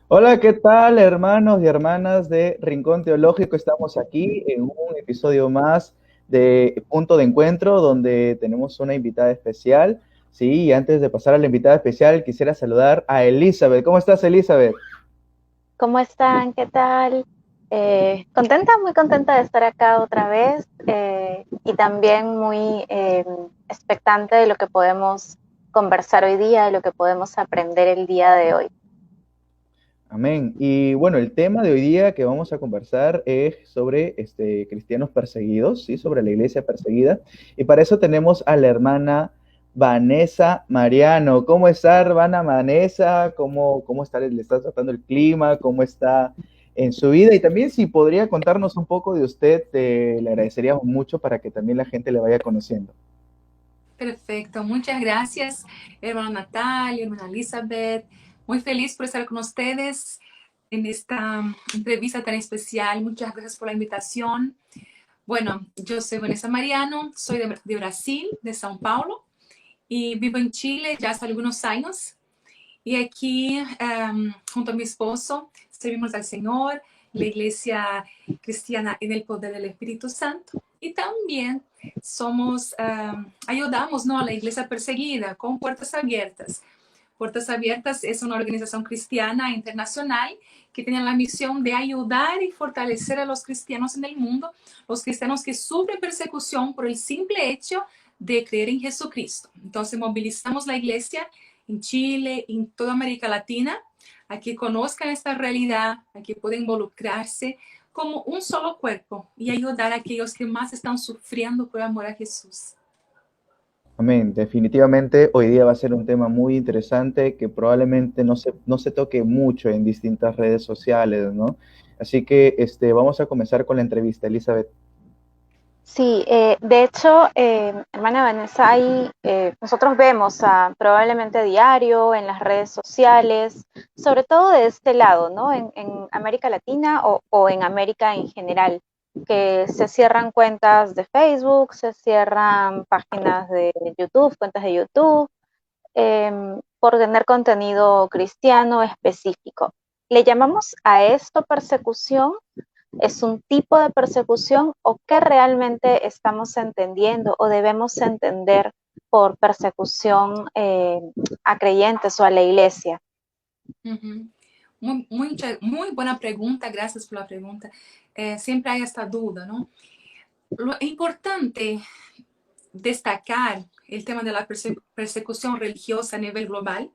Hola, ¿qué tal, hermanos y hermanas de Rincón Teológico? Estamos aquí en un episodio más de Punto de Encuentro, donde tenemos una invitada especial. Sí, y antes de pasar a la invitada especial, quisiera saludar a Elizabeth. ¿Cómo estás, Elizabeth? ¿Cómo están? ¿Qué tal? Contenta, muy contenta de estar acá otra vez y también muy expectante de lo que podemos conversar hoy día, de lo que podemos aprender el día de hoy. Amén. Y bueno, el tema de hoy día que vamos a conversar es sobre cristianos perseguidos, ¿sí? Sobre la iglesia perseguida. Y para eso tenemos a la hermana Vanessa Mariano. ¿Cómo está, hermana Vanessa? ¿Cómo está, le está tratando el clima? ¿Cómo está en su vida? Y también si podría contarnos un poco de usted, le agradeceríamos mucho para que también la gente le vaya conociendo. Perfecto, muchas gracias, hermana Natalia, hermana Elizabeth. Muy feliz por estar con ustedes en esta entrevista tan especial. Muchas gracias por la invitación. Bueno, yo soy Vanessa Mariano, soy de Brasil, de São Paulo, y vivo en Chile ya hace algunos años. Y aquí, junto a mi esposo, servimos al Señor, la iglesia cristiana en el poder del Espíritu Santo. Y también ayudamos, ¿no?, a la iglesia perseguida con Puertas Abiertas. Puertas Abiertas es una organización cristiana internacional que tiene la misión de ayudar y fortalecer a los cristianos en el mundo, los cristianos que sufren persecución por el simple hecho de creer en Jesucristo. Entonces movilizamos la iglesia en Chile, en toda América Latina, a que conozcan esta realidad, a que puedan involucrarse como un solo cuerpo y ayudar a aquellos que más están sufriendo por amor a Jesús. Amén. Definitivamente hoy día va a ser un tema muy interesante que probablemente no se toque mucho en distintas redes sociales, ¿no? Así que vamos a comenzar con la entrevista, Elizabeth. Sí, de hecho, hermana Vanessa, nosotros vemos probablemente diario en las redes sociales, sobre todo de este lado, ¿no? En América Latina o en América en general, que se cierran cuentas de Facebook, se cierran páginas de YouTube, cuentas de YouTube, por tener contenido cristiano específico. ¿Le llamamos a esto persecución? ¿Es un tipo de persecución o qué realmente estamos entendiendo o debemos entender por persecución a creyentes o a la iglesia? Uhum. Muy buena pregunta, gracias por la pregunta. Siempre hay esta duda, ¿no? Lo importante destacar el tema de la persecución religiosa a nivel global,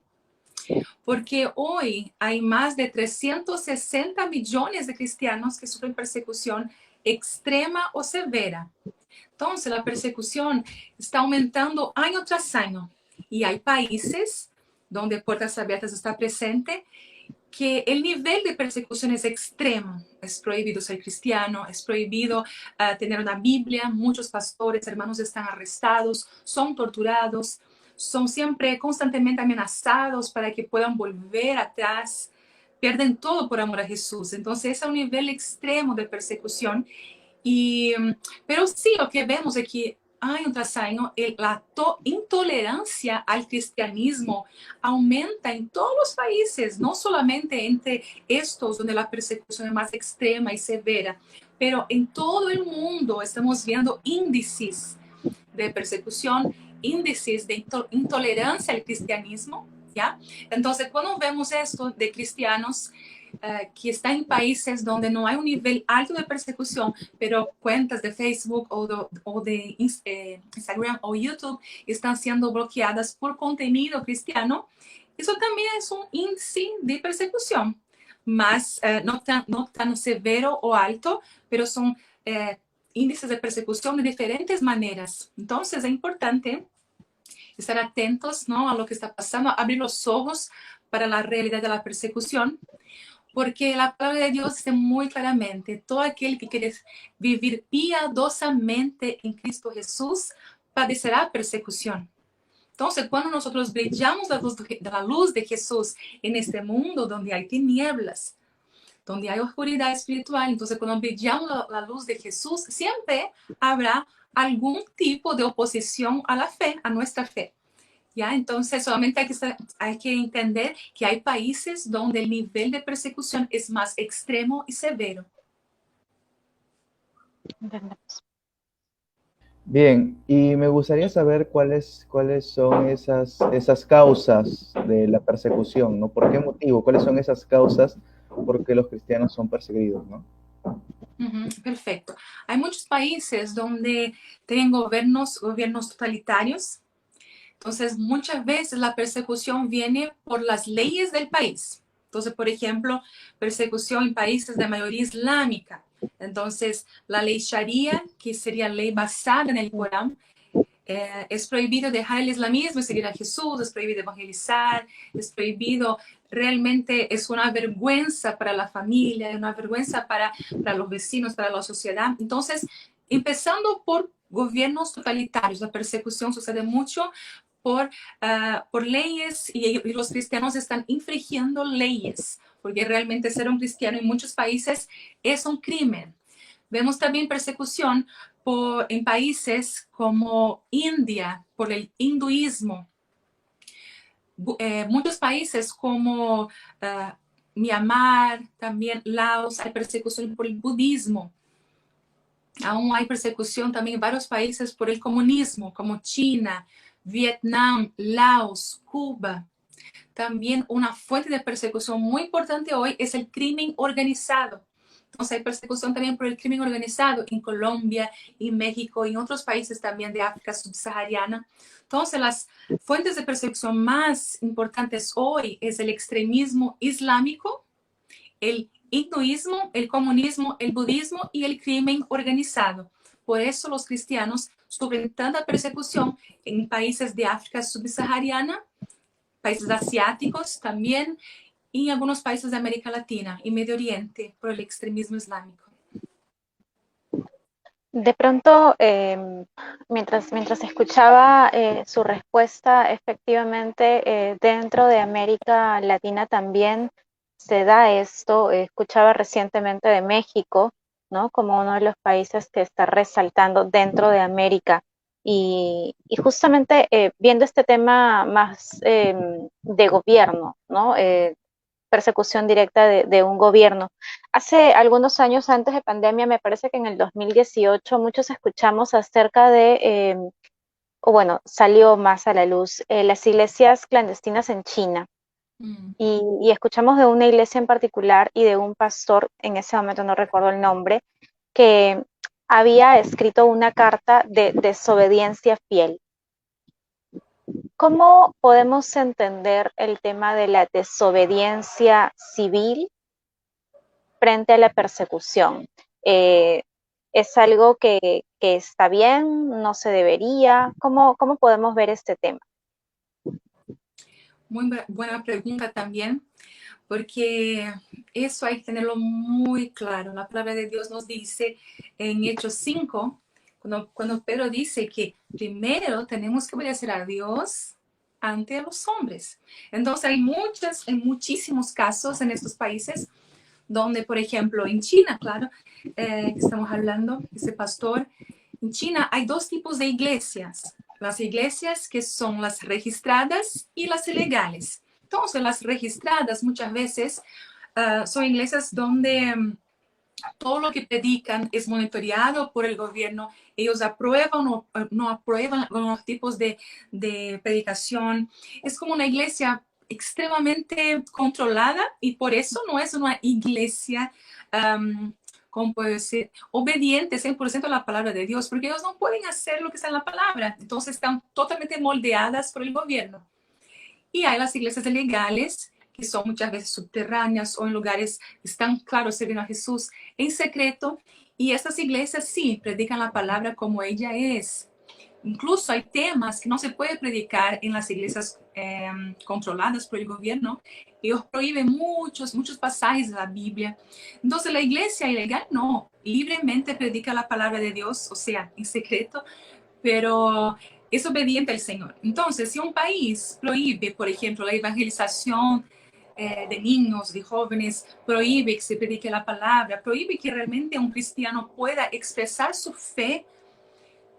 porque hoy hay más de 360 millones de cristianos que sufren persecución extrema o severa. Entonces, la persecución está aumentando año tras año y hay países donde Puertas Abiertas está presente que el nivel de persecución es extremo. Es prohibido ser cristiano, es prohibido tener una Biblia. Muchos pastores, hermanos están arrestados, son torturados, son siempre constantemente amenazados para que puedan volver atrás. Pierden todo por amor a Jesús. Entonces es un nivel extremo de persecución. Y, pero sí, lo que vemos es que año tras año la intolerancia al cristianismo aumenta en todos los países, no solamente entre estos donde la persecución es más extrema y severa, pero en todo el mundo estamos viendo índices de persecución, índices de intolerancia al cristianismo, ¿ya? Entonces, cuando vemos esto de cristianos que están en países donde no hay un nivel alto de persecución, pero cuentas de Facebook o de Instagram o YouTube están siendo bloqueadas por contenido cristiano, eso también es un índice de persecución, más no tan severo o alto, pero son índices de persecución de diferentes maneras. Entonces es importante estar atentos, ¿no?, a lo que está pasando, abrir los ojos para la realidad de la persecución, porque la palabra de Dios dice muy claramente, todo aquel que quiere vivir piadosamente en Cristo Jesús padecerá persecución. Entonces, cuando nosotros brillamos la luz de Jesús en este mundo donde hay tinieblas, donde hay oscuridad espiritual, entonces cuando brillamos la luz de Jesús, siempre habrá algún tipo de oposición a la fe, a nuestra fe. ¿ya? Entonces, solamente hay que entender que hay países donde el nivel de persecución es más extremo y severo. Entendemos. Bien, y me gustaría saber cuáles son esas causas de la persecución, ¿no? ¿Por qué motivo? ¿Cuáles son esas causas por qué los cristianos son perseguidos, ¿no? Perfecto. Hay muchos países donde tienen gobiernos totalitarios. Entonces, muchas veces la persecución viene por las leyes del país. Entonces, por ejemplo, persecución en países de mayoría islámica. Entonces, la ley Sharia, que sería ley basada en el Corán, es prohibido dejar el islamismo y seguir a Jesús, es prohibido evangelizar, es prohibido, realmente es una vergüenza para la familia, es una vergüenza para los vecinos, para la sociedad. Entonces, empezando por gobiernos totalitarios, la persecución sucede mucho por leyes y los cristianos están infringiendo leyes, porque realmente ser un cristiano en muchos países es un crimen. Vemos también persecución en países como India por el hinduismo. Muchos países como Myanmar, también Laos, hay persecución por el budismo. Aún hay persecución también en varios países por el comunismo, como China, Vietnam, Laos, Cuba. También una fuente de persecución muy importante hoy es el crimen organizado. Entonces hay persecución también por el crimen organizado en Colombia, en México y en otros países también de África subsahariana. Entonces las fuentes de persecución más importantes hoy es el extremismo islámico, el hinduismo, el comunismo, el budismo y el crimen organizado. Por eso los cristianos sufren tanta persecución en países de África subsahariana, países asiáticos también, y en algunos países de América Latina y Medio Oriente por el extremismo islámico. De pronto, mientras escuchaba su respuesta, efectivamente, dentro de América Latina también se da esto. Escuchaba recientemente de México, ¿no? Como uno de los países que está resaltando dentro de América. Y justamente viendo este tema más de gobierno, ¿no? Persecución directa de un gobierno. Hace algunos años antes de pandemia, me parece que en el 2018, muchos escuchamos acerca o bueno, salió más a la luz, las iglesias clandestinas en China. Y escuchamos de una iglesia en particular y de un pastor, en ese momento no recuerdo el nombre, que había escrito una carta de desobediencia fiel. ¿Cómo podemos entender el tema de la desobediencia civil frente a la persecución? ¿Es algo que está bien? ¿No se debería? ¿Cómo podemos ver este tema? Muy buena pregunta también, porque eso hay que tenerlo muy claro. La palabra de Dios nos dice en Hechos 5, cuando Pedro dice que primero tenemos que obedecer a Dios ante los hombres. Entonces hay muchísimos casos en estos países donde, por ejemplo, en China, claro, que estamos hablando, ese pastor, en China hay dos tipos de iglesias. Las iglesias que son las registradas y las ilegales. Entonces, las registradas muchas veces son iglesias donde todo lo que predican es monitoreado por el gobierno. Ellos aprueban o no aprueban algunos tipos de predicación. Es como una iglesia extremadamente controlada y por eso no es una iglesia, ¿cómo puedo decir? Obediente 100% a la palabra de Dios, porque ellos no pueden hacer lo que está en la palabra. Entonces están totalmente moldeadas por el gobierno. Y hay las iglesias legales, que son muchas veces subterráneas o en lugares que están, claro, sirviendo a Jesús en secreto. Y estas iglesias sí predican la palabra como ella es. Incluso hay temas que no se puede predicar en las iglesias controladas por el gobierno. Ellos prohíben muchos pasajes de la Biblia. Entonces la iglesia ilegal no, libremente predica la palabra de Dios, o sea, en secreto, pero es obediente al Señor. Entonces, si un país prohíbe, por ejemplo, la evangelización de niños, de jóvenes, prohíbe que se predique la palabra, prohíbe que realmente un cristiano pueda expresar su fe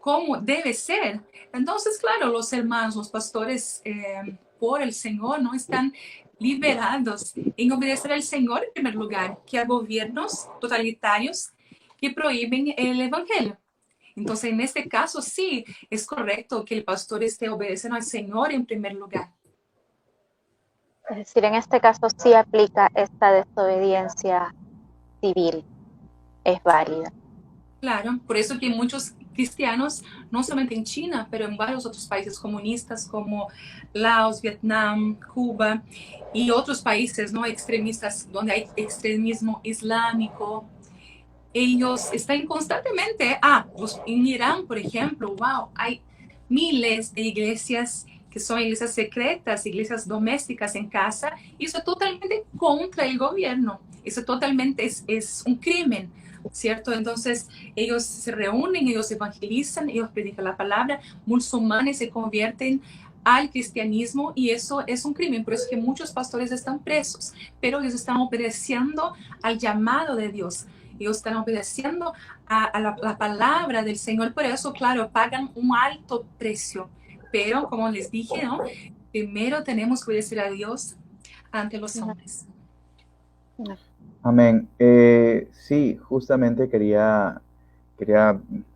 como debe ser. Entonces, claro, los hermanos, los pastores por el Señor no están liberados en obedecer al Señor en primer lugar, que a gobiernos totalitarios que prohíben el Evangelio. Entonces, en este caso, sí, es correcto que el pastor esté obedeciendo al Señor en primer lugar. Es decir, en este caso sí aplica esta desobediencia civil, es válida. Claro, por eso que muchos cristianos, no solamente en China, pero en varios otros países comunistas como Laos, Vietnam, Cuba y otros países no extremistas donde hay extremismo islámico, ellos están constantemente, en Irán, por ejemplo, wow, hay miles de iglesias que son iglesias secretas, iglesias domésticas en casa, y eso es totalmente contra el gobierno, eso totalmente es un crimen, ¿cierto? Entonces ellos se reúnen, ellos evangelizan, ellos predican la palabra, musulmanes se convierten al cristianismo y eso es un crimen, por eso que muchos pastores están presos, pero ellos están obedeciendo al llamado de Dios. Ellos están obedeciendo a la palabra del Señor, por eso, claro, pagan un alto precio. Pero, como les dije, ¿no? Primero tenemos que obedecer a Dios ante los hombres. Amén. Sí, justamente quería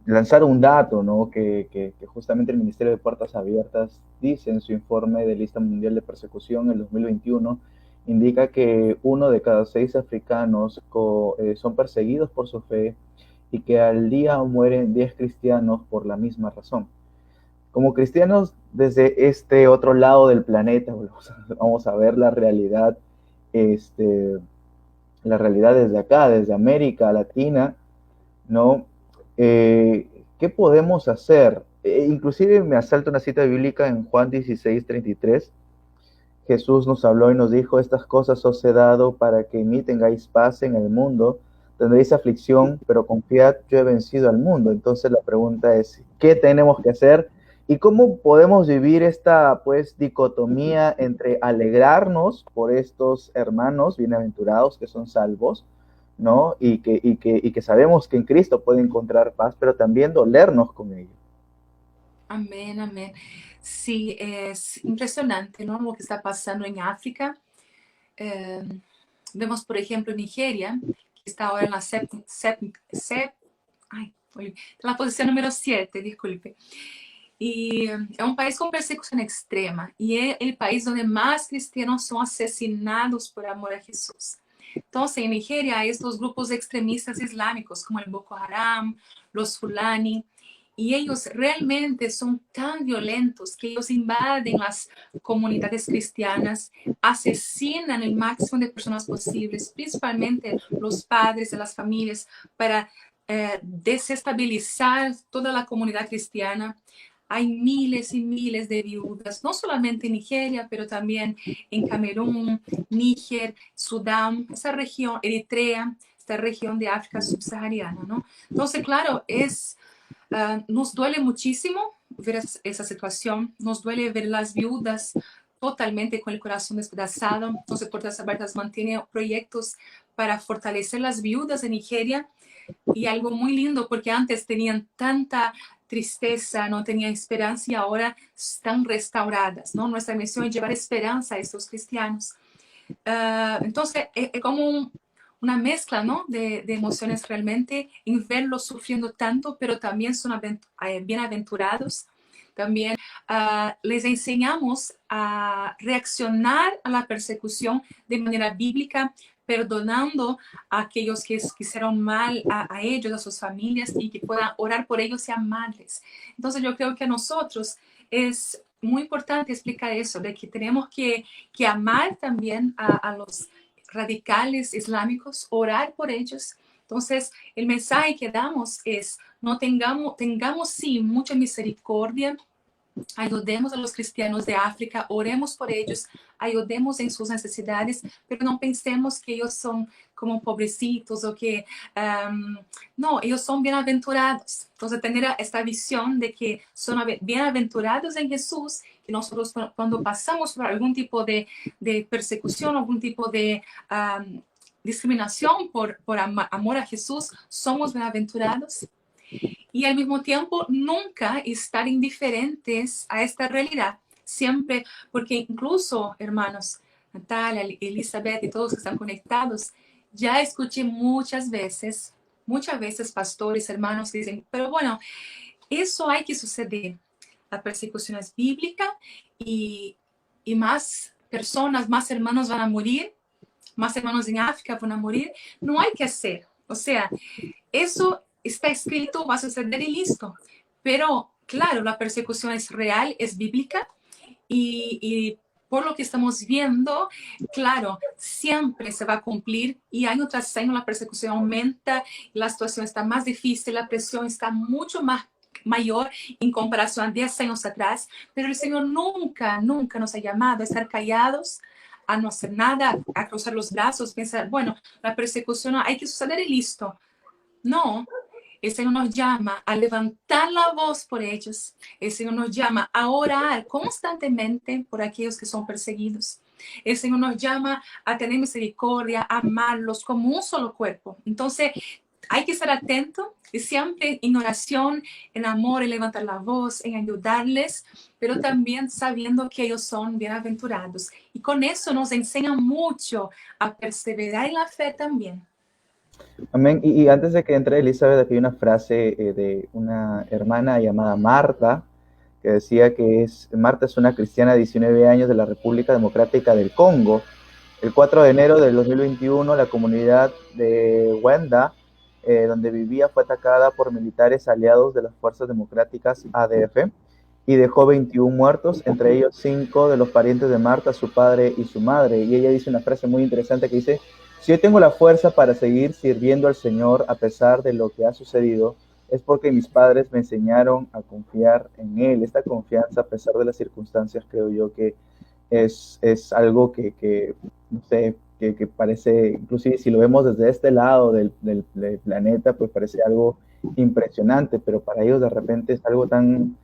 lanzar un dato, ¿no? Que justamente el Ministerio de Puertas Abiertas dice en su informe de lista mundial de persecución en 2021, indica que 1 de cada 6 africanos son perseguidos por su fe y que al día mueren 10 cristianos por la misma razón. Como cristianos, desde este otro lado del planeta, vamos a ver la realidad, la realidad desde acá, desde América Latina, ¿no? ¿Qué podemos hacer? Inclusive me asalta una cita bíblica en Juan 16:33. Jesús nos habló y nos dijo, estas cosas os he dado para que en mí tengáis paz en el mundo, tendréis aflicción, pero confiad, yo he vencido al mundo. Entonces la pregunta es, ¿qué tenemos que hacer? ¿Y cómo podemos vivir esta, pues, dicotomía entre alegrarnos por estos hermanos bienaventurados que son salvos, ¿no? Y que sabemos que en Cristo puede encontrar paz, pero también dolernos con ellos. Amén, amén. Sí, es impresionante, ¿no? Lo que está pasando en África. Vemos, por ejemplo, Nigeria, que está ahora en la posición número 7, disculpe. Y es un país con persecución extrema y es el país donde más cristianos son asesinados por amor a Jesús. Entonces, en Nigeria hay estos grupos extremistas islámicos como el Boko Haram, los Fulani, y ellos realmente son tan violentos que ellos invaden las comunidades cristianas, asesinan el máximo de personas posibles, principalmente los padres de las familias, para desestabilizar toda la comunidad cristiana. Hay miles y miles de viudas, no solamente en Nigeria, pero también en Camerún, Níger, Sudán, esa región, Eritrea, esta región de África subsahariana, ¿no? Entonces, claro, nos duele muchísimo ver esa situación, nos duele ver las viudas totalmente con el corazón despedazado. Entonces, Puertas Abiertas mantiene proyectos para fortalecer las viudas de Nigeria y algo muy lindo porque antes tenían tanta tristeza, no tenían esperanza y ahora están restauradas, ¿no? Nuestra misión es llevar esperanza a estos cristianos. Entonces, es como una mezcla, ¿no? de emociones realmente, en verlos sufriendo tanto, pero también son bienaventurados. También les enseñamos a reaccionar a la persecución de manera bíblica, perdonando a aquellos que hicieron mal a ellos, a sus familias, y que puedan orar por ellos y amarles. Entonces yo creo que a nosotros es muy importante explicar eso, de que tenemos que amar también a los radicales islámicos, orar por ellos. Entonces, el mensaje que damos es, no tengamos sí mucha misericordia, ayudemos a los cristianos de África, oremos por ellos, ayudemos en sus necesidades, pero no pensemos que ellos son como pobrecitos o que, no, ellos son bienaventurados. Entonces, tener esta visión de que son bienaventurados en Jesús, que nosotros cuando pasamos por algún tipo de persecución, algún tipo de discriminación por amor a Jesús, somos bienaventurados. y al mismo tiempo nunca estar indiferentes a esta realidad. Siempre, porque incluso, hermanos, Natalia, Elizabeth y todos que están conectados, ya escuché muchas veces pastores, hermanos que dicen, pero bueno, eso hay que suceder. La persecución es bíblica y, y más personas, más hermanos van a morir, más hermanos en África van a morir. No hay que hacer. O sea, eso está escrito, va a suceder y listo. Pero, claro, la persecución es real, es bíblica y por lo que estamos viendo, claro, siempre se va a cumplir y año tras año la persecución aumenta, la situación está más difícil, la presión está mucho más mayor en comparación a 10 años atrás, pero el Señor nunca, nunca nos ha llamado a estar callados, a no hacer nada, a cruzar los brazos, pensar, bueno, la persecución hay que suceder y listo. No, el Señor nos llama a levantar la voz por ellos. El Señor nos llama a orar constantemente por aquellos que son perseguidos. El Señor nos llama a tener misericordia, a amarlos como un solo cuerpo. Entonces, hay que estar atento y siempre en oración, en amor, en levantar la voz, en ayudarles, pero también sabiendo que ellos son bienaventurados. Y con eso nos enseña mucho a perseverar en la fe también. Amén. Y antes de que entre Elizabeth, aquí hay una frase de una hermana llamada Marta, que decía que Marta es una cristiana de 19 años de la República Democrática del Congo. El 4 de enero del 2021, la comunidad de Wenda, donde vivía, fue atacada por militares aliados de las Fuerzas Democráticas ADF y dejó 21 muertos, entre ellos 5 de los parientes de Marta, su padre y su madre. Y ella dice una frase muy interesante que dice: si yo tengo la fuerza para seguir sirviendo al Señor a pesar de lo que ha sucedido, es porque mis padres me enseñaron a confiar en Él. Esta confianza, a pesar de las circunstancias, creo yo que es algo que no sé, que parece, inclusive si lo vemos desde este lado del planeta, pues parece algo impresionante, pero para ellos de repente es algo tan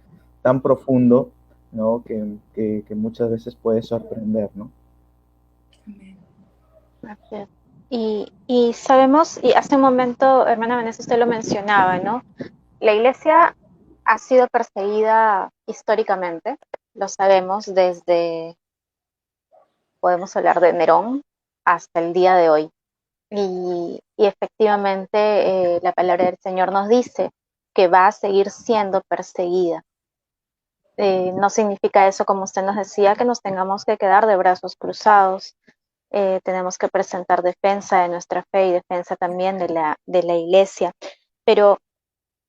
profundo, ¿no? Que muchas veces puede sorprender, ¿no? Amén. Y sabemos, y hace un momento, hermana Vanessa, usted lo mencionaba, ¿no? La iglesia ha sido perseguida históricamente, lo sabemos desde, podemos hablar de Nerón hasta el día de hoy. Y efectivamente la palabra del Señor nos dice que va a seguir siendo perseguida. No significa eso, como usted nos decía, que nos tengamos que quedar de brazos cruzados. Tenemos que presentar defensa de nuestra fe y defensa también de la iglesia. Pero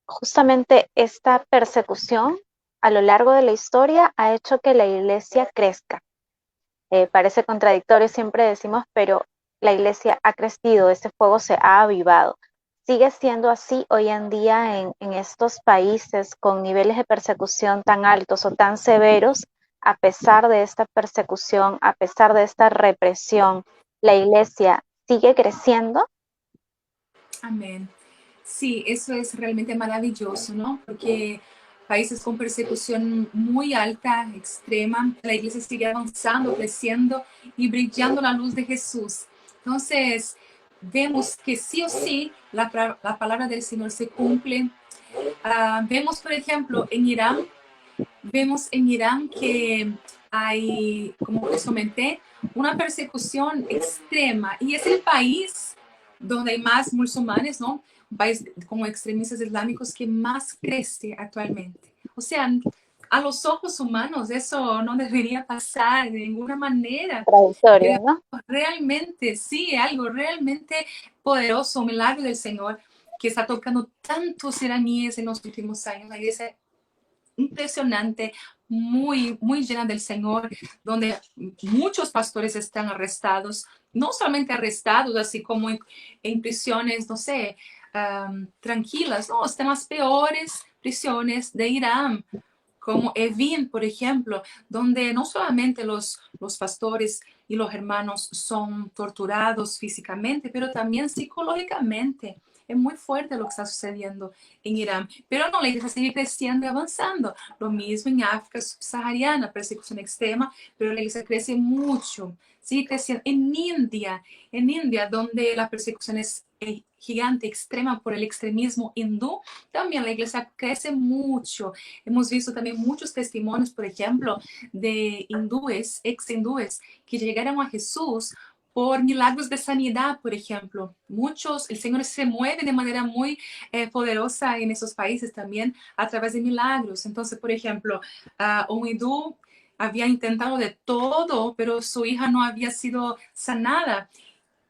justamente esta persecución a lo largo de la historia ha hecho que la iglesia crezca. Parece contradictorio, siempre decimos, pero la iglesia ha crecido, ese fuego se ha avivado. Sigue siendo así hoy en día en estos países con niveles de persecución tan altos o tan severos. A pesar de esta persecución, a pesar de esta represión, la iglesia sigue creciendo. Amén. Sí, eso es realmente maravilloso, ¿no? Porque países con persecución muy alta, extrema, la iglesia sigue avanzando, creciendo y brillando la luz de Jesús. Entonces, vemos que sí o sí la palabra del Señor se cumple. Vemos, por ejemplo, vemos en Irán que hay, como les comenté, una persecución extrema y es el país donde hay más musulmanes, ¿no? Un país como extremistas islámicos que más crece actualmente. O sea, a los ojos humanos eso no debería pasar de ninguna manera. Trayectoria, ¿no? Realmente, sí, algo realmente poderoso, un milagro del Señor que está tocando tantos iraníes en los últimos años. La iglesia impresionante, muy, muy llena del Señor, donde muchos pastores están arrestados, no solamente arrestados, así como en prisiones, no sé, tranquilas, no, están las peores prisiones de Irán, como Evin, por ejemplo, donde no solamente los pastores y los hermanos son torturados físicamente, pero también psicológicamente. Es muy fuerte lo que está sucediendo en Irán, pero no, la iglesia sigue creciendo y avanzando. Lo mismo en África subsahariana, persecución extrema, pero la iglesia crece mucho, sigue creciendo en India, donde la persecución es gigante, extrema por el extremismo hindú, también la iglesia crece mucho. Hemos visto también muchos testimonios, por ejemplo, de hindúes, ex hindúes, que llegaron a Jesús por milagros de sanidad, por ejemplo. Muchos, el Señor se mueve de manera muy poderosa en esos países también a través de milagros. Entonces, por ejemplo, un hindú había intentado de todo, pero su hija no había sido sanada.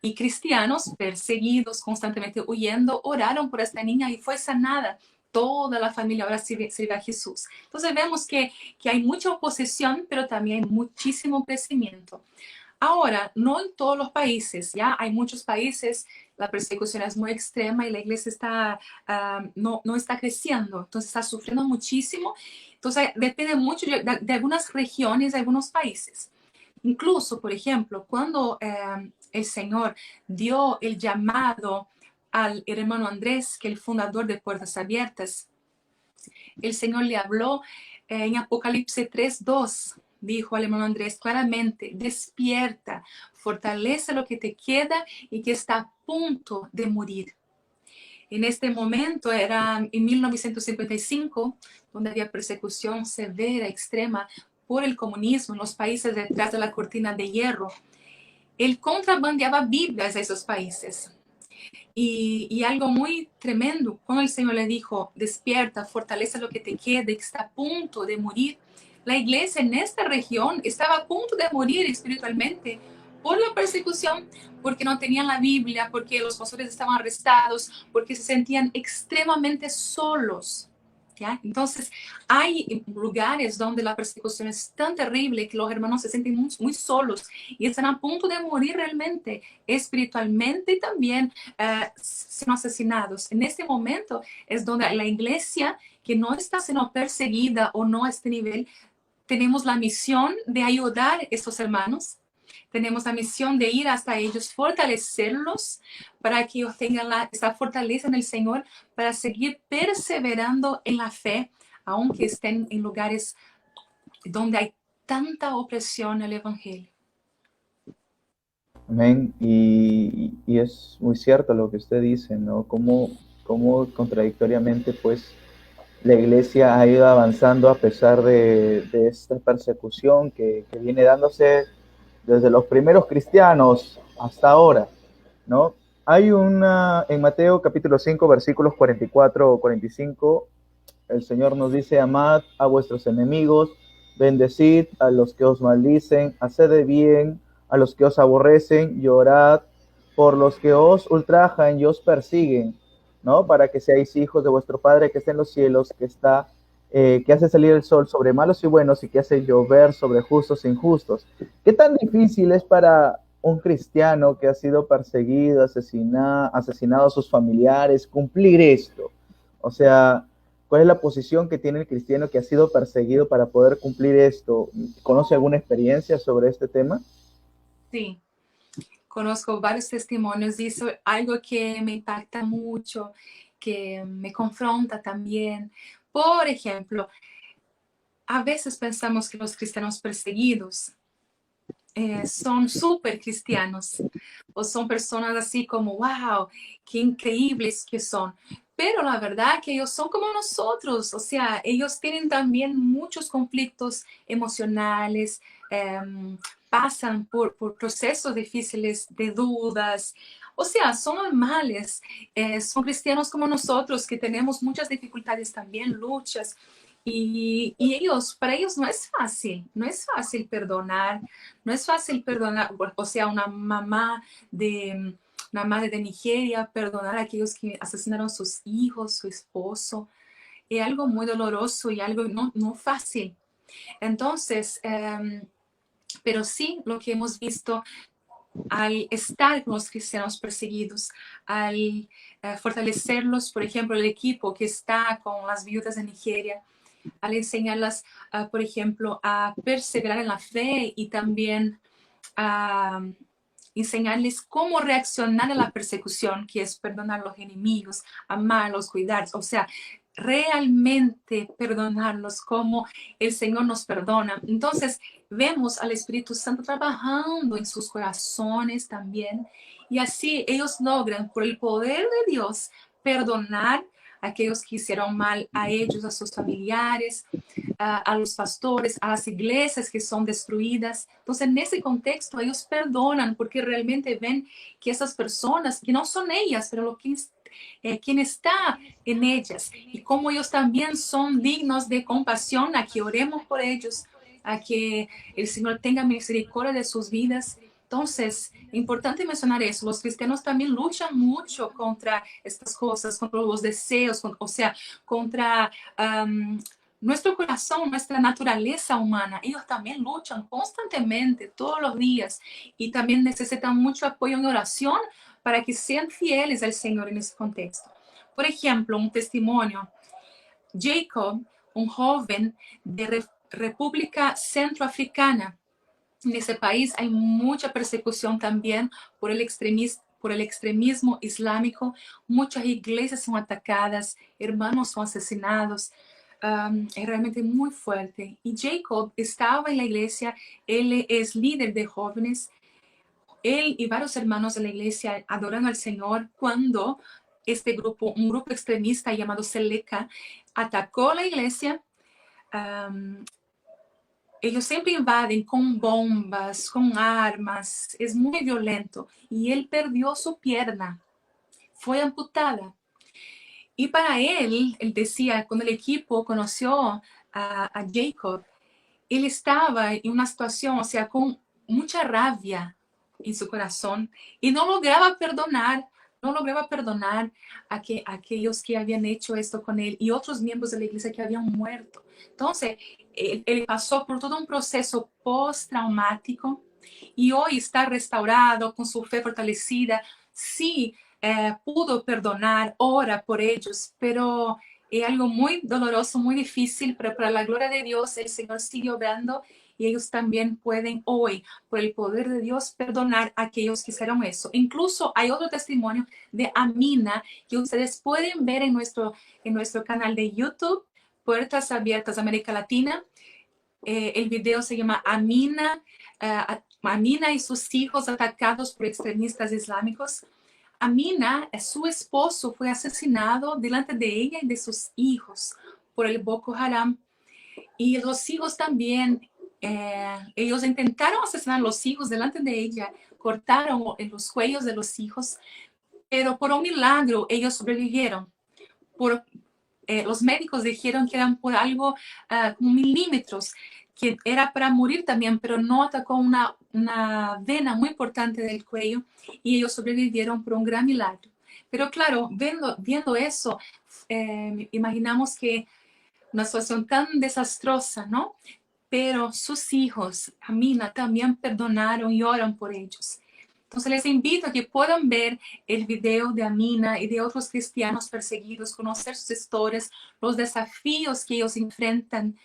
Y cristianos perseguidos, constantemente huyendo, oraron por esta niña y fue sanada. Toda la familia ahora sirve a Jesús. Entonces vemos que hay mucha oposición, pero también hay muchísimo crecimiento. Ahora, no en todos los países, ya hay muchos países, la persecución es muy extrema y la iglesia está, no está creciendo, entonces está sufriendo muchísimo. Entonces depende mucho de algunas regiones, de algunos países. Incluso, por ejemplo, cuando el Señor dio el llamado al hermano Andrés, que es el fundador de Puertas Abiertas, el Señor le habló en Apocalipsis 3:2. Dijo al hermano Andrés claramente, despierta, fortalece lo que te queda y que está a punto de morir. En este momento era en 1955, donde había persecución severa, extrema por el comunismo en los países detrás de la cortina de hierro. Él contrabandeaba Biblias a esos países. Y algo muy tremendo, cuando el Señor le dijo, despierta, fortalece lo que te quede, que está a punto de morir. La iglesia en esta región estaba a punto de morir espiritualmente por la persecución, porque no tenían la Biblia, porque los pastores estaban arrestados, porque se sentían extremadamente solos. ¿Ya? Entonces, hay lugares donde la persecución es tan terrible que los hermanos se sienten muy, muy solos y están a punto de morir realmente, espiritualmente y también siendo asesinados. En este momento es donde la iglesia, que no está siendo perseguida o no a este nivel, tenemos la misión de ayudar a estos hermanos. Tenemos la misión de ir hasta ellos, fortalecerlos para que ellos tengan esa fortaleza en el Señor para seguir perseverando en la fe, aunque estén en lugares donde hay tanta opresión al Evangelio. Amén. Y es muy cierto lo que usted dice, ¿no? Cómo contradictoriamente, pues, la iglesia ha ido avanzando a pesar de esta persecución que viene dándose desde los primeros cristianos hasta ahora, ¿no? Hay en Mateo capítulo 5, versículos 44 o 45, el Señor nos dice, amad a vuestros enemigos, bendecid a los que os maldicen, haced de bien a los que os aborrecen, llorad por los que os ultrajan y os persiguen, ¿no? Para que seáis hijos de vuestro Padre que está en los cielos, que hace salir el sol sobre malos y buenos y que hace llover sobre justos e injustos. ¿Qué tan difícil es para un cristiano que ha sido perseguido, asesinado a sus familiares, cumplir esto? O sea, ¿cuál es la posición que tiene el cristiano que ha sido perseguido para poder cumplir esto? ¿Conoce alguna experiencia sobre este tema? Sí, conozco varios testimonios y eso es algo que me impacta mucho, que me confronta también. Por ejemplo, a veces pensamos que los cristianos perseguidos son súper cristianos o son personas así como, wow, qué increíbles que son. Pero la verdad que ellos son como nosotros, o sea, ellos tienen también muchos conflictos emocionales, pasan por procesos difíciles de dudas. O sea, son normales, son cristianos como nosotros que tenemos muchas dificultades también, luchas. Y ellos, para ellos no es fácil perdonar, no es fácil perdonar, o sea, una madre de Nigeria, perdonar a aquellos que asesinaron a sus hijos, su esposo, es algo muy doloroso y algo no fácil. Entonces, pero sí lo que hemos visto al estar con los cristianos perseguidos, al fortalecerlos, por ejemplo, el equipo que está con las viudas de Nigeria, al enseñarlas, por ejemplo, a perseverar en la fe y también a enseñarles cómo reaccionar a la persecución, que es perdonar a los enemigos, amarlos, cuidarlos. O sea, realmente perdonarlos como el Señor nos perdona. Entonces vemos al Espíritu Santo trabajando en sus corazones también, y así ellos logran, por el poder de Dios, perdonar a aquellos que hicieron mal a ellos, a sus familiares, a los pastores, a las iglesias que son destruidas. Entonces, en ese contexto, ellos perdonan porque realmente ven que esas personas, que no son ellas, pero quien está en ellas, y como ellos también son dignos de compasión, a que oremos por ellos, a que el Señor tenga misericordia de sus vidas. Entonces, importante mencionar eso, los cristianos también luchan mucho contra estas cosas, contra los deseos, o sea, contra nuestro corazón, nuestra naturaleza humana. Ellos también luchan constantemente, todos los días, y también necesitan mucho apoyo en oración para que sean fieles al Señor en ese contexto. Por ejemplo, un testimonio. Jacob, un joven de República Centroafricana. En ese país hay mucha persecución también por el extremismo islámico. Muchas iglesias son atacadas, hermanos son asesinados. Es realmente muy fuerte. Y Jacob estaba en la iglesia, él es líder de jóvenes. Él y varios hermanos de la iglesia adoran al Señor cuando un grupo extremista llamado Seleka, atacó la iglesia. Ellos siempre invaden con bombas, con armas, es muy violento. Y él perdió su pierna, fue amputada. Y para él decía, cuando el equipo conoció a Jacob, él estaba en una situación, o sea, con mucha rabia en su corazón, y no lograba perdonar, a aquellos que habían hecho esto con él y otros miembros de la iglesia que habían muerto. Entonces, él pasó por todo un proceso postraumático y hoy está restaurado, con su fe fortalecida. Sí, pudo perdonar, ora por ellos, pero es algo muy doloroso, muy difícil, pero para la gloria de Dios el Señor sigue obrando, y ellos también pueden hoy, por el poder de Dios, perdonar a aquellos que hicieron eso. Incluso hay otro testimonio de Amina que ustedes pueden ver en nuestro canal de YouTube, Puertas Abiertas América Latina. El video se llama Amina, Amina y sus hijos atacados por extremistas islámicos. Amina, su esposo, fue asesinado delante de ella y de sus hijos por el Boko Haram. Y los hijos también, ellos intentaron asesinar a los hijos delante de ella, cortaron los cuellos de los hijos, pero por un milagro ellos sobrevivieron. Los médicos dijeron que eran por algo como milímetros, que era para morir también, pero no atacó una vena muy importante del cuello, y ellos sobrevivieron por un gran milagro. Pero claro, viendo eso, imaginamos que una situación tan desastrosa, ¿no? Pero sus hijos, Amina, también perdonaron y oran por ellos. Entonces les invito a que puedan ver el video de Amina y de otros cristianos perseguidos, conocer sus historias, los desafíos que ellos enfrentan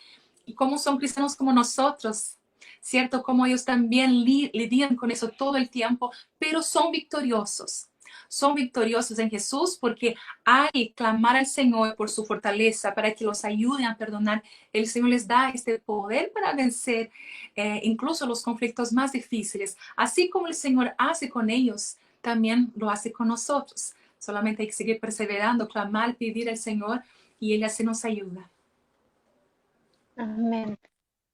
y cómo son cristianos como nosotros, ¿cierto? Cómo ellos también lidian con eso todo el tiempo, pero son victoriosos. Son victoriosos en Jesús porque hay clamar al Señor por su fortaleza, para que los ayuden a perdonar. El Señor les da este poder para vencer incluso los conflictos más difíciles. Así como el Señor hace con ellos, también lo hace con nosotros. Solamente hay que seguir perseverando, clamar, pedir al Señor, y Él así nos ayuda. Amén.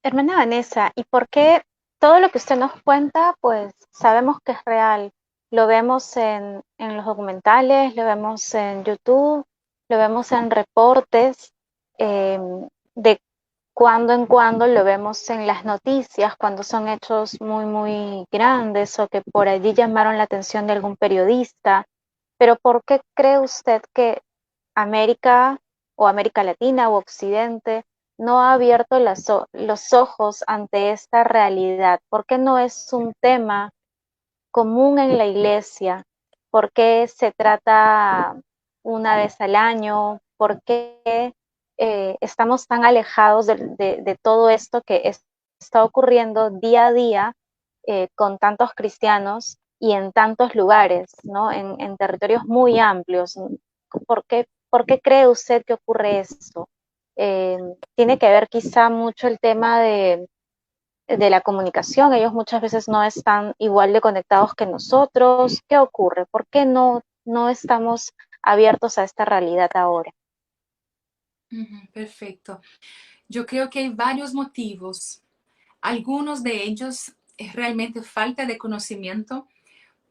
Hermana Vanessa, ¿y por qué todo lo que usted nos cuenta, pues sabemos que es real? Lo vemos en los documentales, lo vemos en YouTube, lo vemos en reportes, de cuando en cuando lo vemos en las noticias, cuando son hechos muy, muy grandes o que por allí llamaron la atención de algún periodista. Pero ¿por qué cree usted que América o América Latina o Occidente no ha abierto los ojos ante esta realidad? ¿Por qué no es un tema común en la iglesia? ¿Por qué se trata una vez al año? ¿Por qué estamos tan alejados de todo esto que está ocurriendo día a día con tantos cristianos y en tantos lugares, ¿no? En territorios muy amplios? ¿Por qué cree usted que ocurre esto? Tiene que ver quizá mucho el tema de la comunicación. Ellos muchas veces no están igual de conectados que nosotros. ¿Qué ocurre? ¿Por qué no estamos abiertos a esta realidad ahora? Perfecto. Yo creo que hay varios motivos. Algunos de ellos es realmente falta de conocimiento.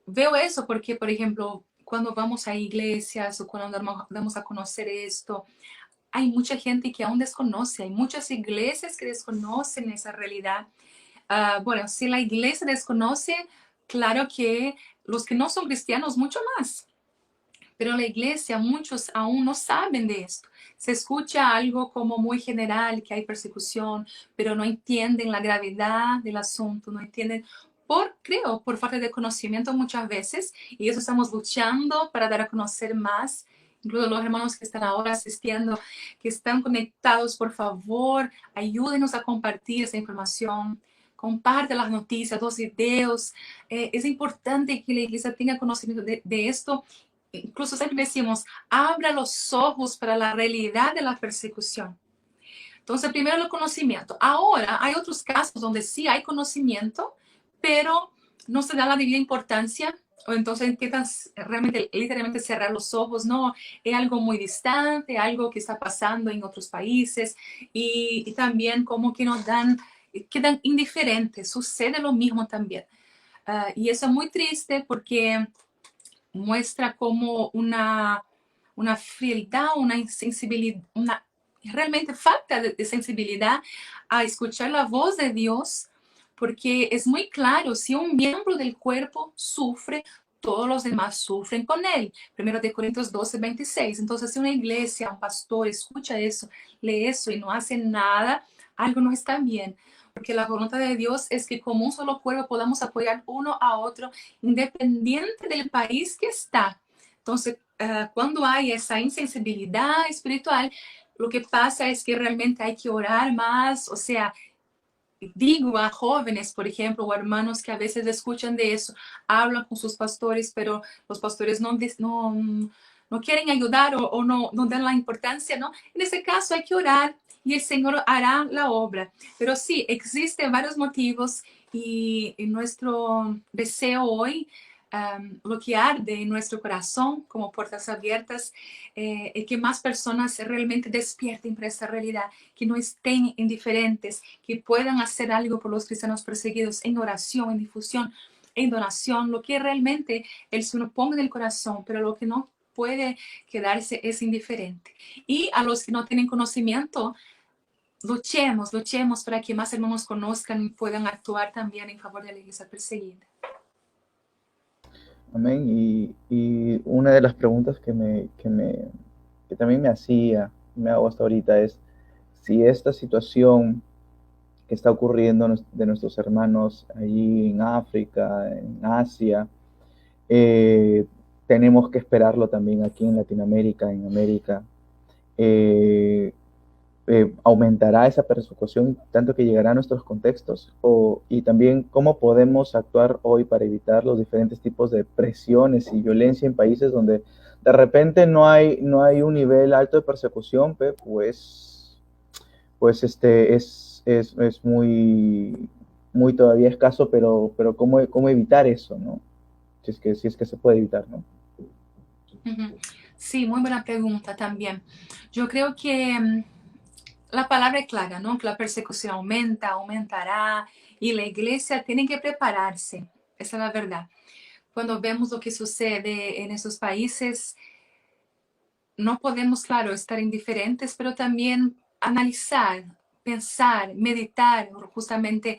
Veo eso porque, por ejemplo, cuando vamos a iglesias o cuando damos a conocer esto, hay mucha gente que aún desconoce, hay muchas iglesias que desconocen esa realidad. Bueno, si la iglesia desconoce, claro que los que no son cristianos mucho más. Pero la iglesia, muchos aún no saben de esto. Se escucha algo como muy general, que hay persecución, pero no entienden la gravedad del asunto, no entienden, creo, por falta de conocimiento muchas veces, y eso estamos luchando para dar a conocer más. Incluso los hermanos que están ahora asistiendo, que están conectados, por favor, ayúdenos a compartir esa información. Comparte las noticias, los videos. Es importante que la iglesia tenga conocimiento de esto. Incluso siempre decimos, abra los ojos para la realidad de la persecución. Entonces, primero el conocimiento. Ahora, hay otros casos donde sí hay conocimiento, pero no se da la debida importancia, o entonces intentan realmente, literalmente cerrar los ojos. No, es algo muy distante, algo que está pasando en otros países, y también como que nos quedan indiferentes. Sucede lo mismo también. Y eso es muy triste porque muestra como una frialdad, una insensibilidad, una realmente falta de sensibilidad a escuchar la voz de Dios, porque es muy claro, si un miembro del cuerpo sufre, todos los demás sufren con él. Primero de Corintios 12:26. Entonces, si una iglesia, un pastor escucha eso, lee eso y no hace nada, algo no está bien. Porque la voluntad de Dios es que como un solo cuerpo podamos apoyar uno a otro independiente del país que está. Entonces, cuando hay esa insensibilidad espiritual, lo que pasa es que realmente hay que orar más. O sea, digo a jóvenes, por ejemplo, o hermanos que a veces escuchan de eso, hablan con sus pastores, pero los pastores no quieren ayudar o no dan la importancia, ¿no? En ese caso hay que orar y el Señor hará la obra. Pero sí, existen varios motivos y nuestro deseo hoy, lo que arde en nuestro corazón como puertas abiertas, es que más personas realmente despierten para esta realidad, que no estén indiferentes, que puedan hacer algo por los cristianos perseguidos en oración, en difusión, en donación, lo que realmente el Señor ponga en el corazón, pero lo que no puede quedarse es indiferente. Y a los que no tienen conocimiento, luchemos para que más hermanos conozcan y puedan actuar también en favor de la iglesia perseguida. Amén. Y una de las preguntas que también me hago hasta ahorita es si esta situación que está ocurriendo de nuestros hermanos allí en África, en Asia, tenemos que esperarlo también aquí en Latinoamérica, en América. Eh, aumentará esa persecución tanto que llegará a nuestros contextos y también cómo podemos actuar hoy para evitar los diferentes tipos de presiones y violencia en países donde de repente no hay un nivel alto de persecución, pues es muy todavía escaso, pero cómo evitar eso, ¿no? Si es que se puede evitar, ¿no? Sí, muy buena pregunta también. Yo creo que la palabra es clara, ¿no? Que la persecución aumenta, aumentará, y la iglesia tiene que prepararse. Esa es la verdad. Cuando vemos lo que sucede en esos países, no podemos, claro, estar indiferentes, pero también analizar, pensar, meditar justamente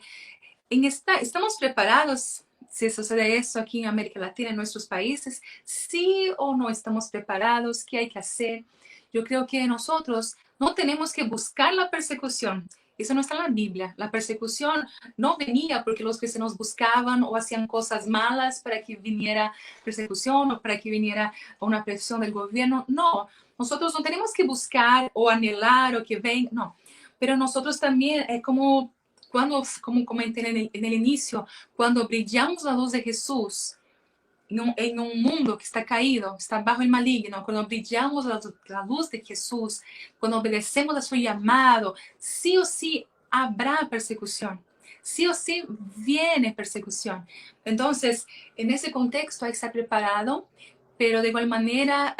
¿estamos preparados si sucede eso aquí en América Latina, en nuestros países? ¿Sí o no estamos preparados? ¿Qué hay que hacer? Yo creo que nosotros no tenemos que buscar la persecución. Eso no está en la Biblia. La persecución no venía porque los cristianos buscaban o hacían cosas malas para que viniera persecución o para que viniera una presión del gobierno. No, nosotros no tenemos que buscar o anhelar o que venga, no. Pero nosotros también, como comenté en el inicio, cuando brillamos la luz de Jesús, en un mundo que está caído, está bajo el maligno, cuando brillamos la luz de Jesús, cuando obedecemos a su llamado, sí o sí habrá persecución. Sí o sí viene persecución. Entonces, en ese contexto hay que estar preparado, pero de igual manera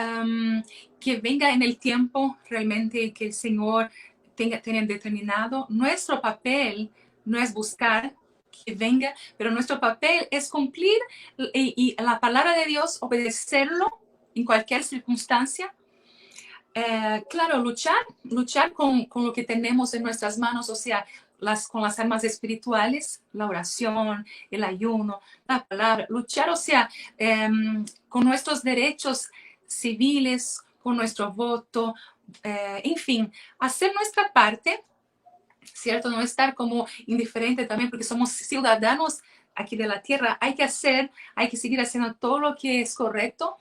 que venga en el tiempo realmente que el Señor tenga determinado. Nuestro papel no es buscar que venga, pero nuestro papel es cumplir y la palabra de Dios, obedecerlo en cualquier circunstancia. Claro, luchar con lo que tenemos en nuestras manos, o sea, con las armas espirituales, la oración, el ayuno, la palabra, luchar, o sea, con nuestros derechos civiles, con nuestro voto, en fin, hacer nuestra parte, ¿cierto? No estar como indiferente también, porque somos ciudadanos aquí de la tierra, hay que seguir haciendo todo lo que es correcto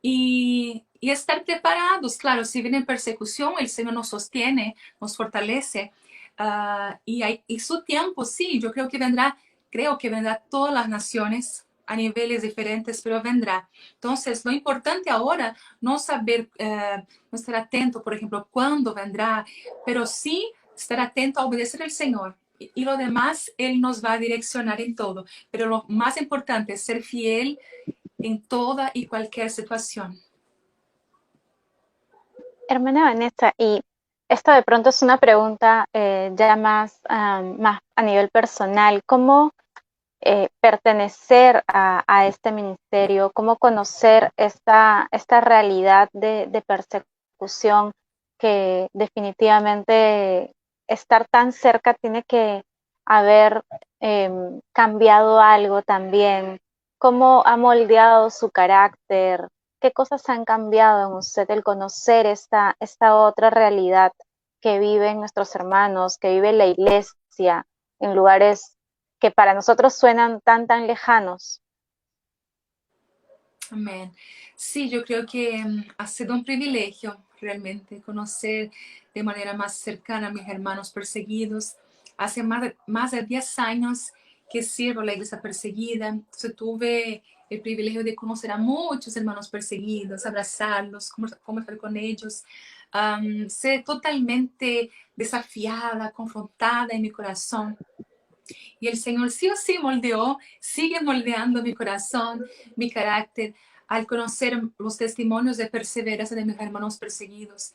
y estar preparados. Claro, si viene persecución, el Señor nos sostiene, nos fortalece. Y su tiempo, sí, yo creo que vendrá todas las naciones a niveles diferentes, pero vendrá. Entonces, lo importante ahora, no saber, no estar atento, por ejemplo, cuándo vendrá, pero sí estar atento a obedecer al Señor. Y lo demás, Él nos va a direccionar en todo. Pero lo más importante es ser fiel en toda y cualquier situación. Hermana Vanessa, y esto de pronto es una pregunta ya más a nivel personal. ¿Cómo pertenecer a este ministerio? ¿Cómo conocer esta realidad de persecución que definitivamente estar tan cerca tiene que haber cambiado algo también? ¿Cómo ha moldeado su carácter? ¿Qué cosas han cambiado en usted el conocer esta otra realidad que viven nuestros hermanos, que vive la iglesia en lugares que para nosotros suenan tan lejanos? Amén. Sí, yo creo que ha sido un privilegio realmente conocer de manera más cercana a mis hermanos perseguidos. Hace más de 10 años que sirvo a la iglesia perseguida. Entonces tuve el privilegio de conocer a muchos hermanos perseguidos, abrazarlos, conversar con ellos, ser totalmente desafiada, confrontada en mi corazón. Y el Señor sí o sí moldeó, sigue moldeando mi corazón, mi carácter, al conocer los testimonios de perseverancia de mis hermanos perseguidos.